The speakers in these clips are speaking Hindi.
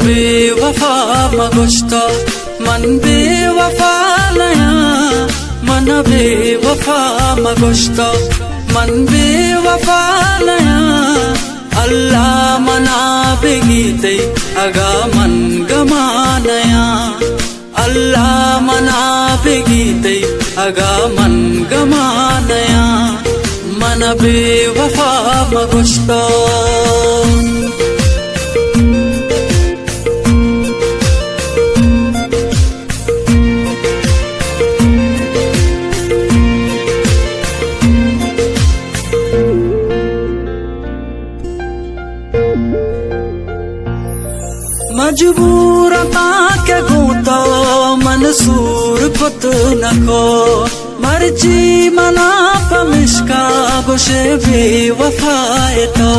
बेवफा मगुश्ता मन बेवफा नया मन बेवफा मगुश्ता मन बेवफा नया अल्लाह मना बेगीते अगा मन गमा नया अल्लाह मना बेगीते अगा मन गमा नया मन बेवफा मगुश्ता मजबूर के गूंतो मनसूर कुत नको मर्जी मना पमिश्का बुशे बेवफाए तो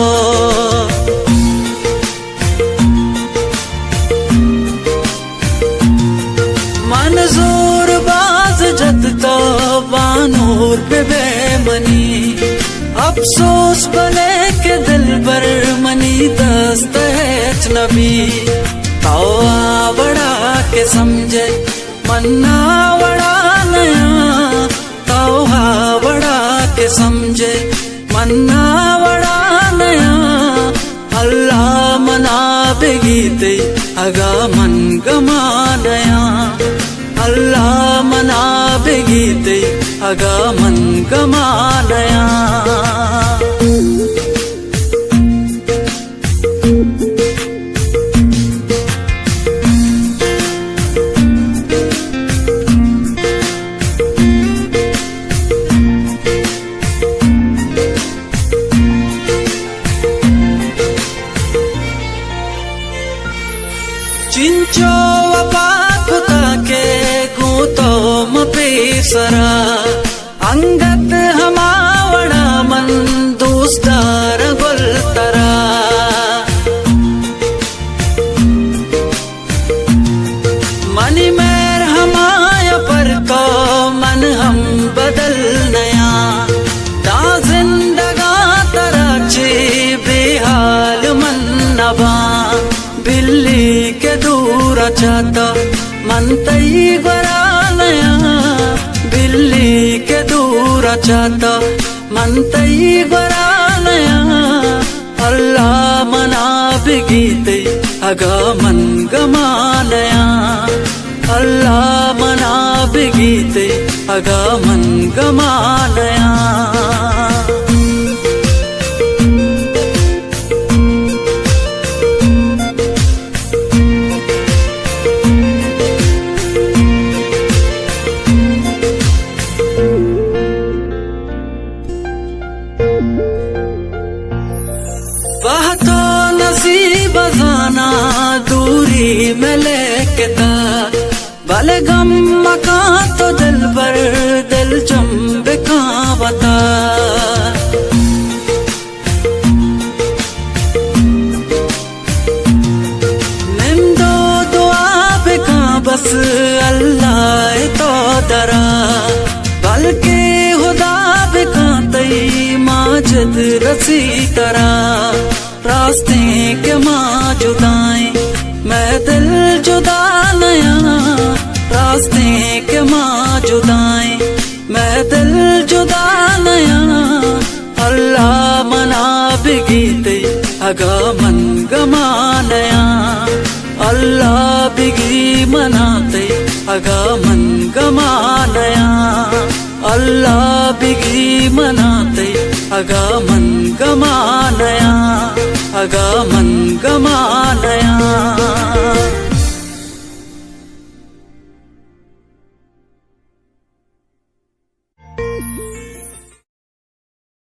मनजूर बाज जत तो बानूर पे बेमनी अफसोस बने के दिल पर मनी दस्त है नबी तो आवड़ा के समझे मन्ना वड़ा नया तो आवड़ा के समझे मन्ना वड़ा नया अल्लाह मना बेगीते अगा मन गमा नया अल्लाह मना बेगीते अगा मन गमा नया चिंचो वपाकुता के गूंतो मपेसरा अंगत हमावड़ा मन दोस्तार गुलतरा मनी मेर हमाया पर तो मन हम बदल नया दा जिंदगा तराचे बेहाल मन नबा बिल्ली के दूर चाहता मन तई गरा नया बिल्ली के दूर चाहता मन तई गरा नया अल्लाह मना बिगीते अगा मन गमा नया अल्लाह मना बिगीते अगा मन गमा नया वह तो नसीब जाना दूरी में लेके था भले गम मका तो दिल पर दिल चंबे का बता निंदो दुआ बेका बस अल्लाह तो दरा बल्कि खुदा बेका तई माजद रसी तरा रास्ते के माँ जुदाएं मैं दिल जुदा नया रास्ते के माँ जुदाएं मैं दिल जुदा नया अल्लाह मना बिगीते अगा मन गमा नया अल्लाह बिगी मनाते अगा मन गमा नया अल्लाह बिगी मनाते अगा मन गमा नया अगा मन गमा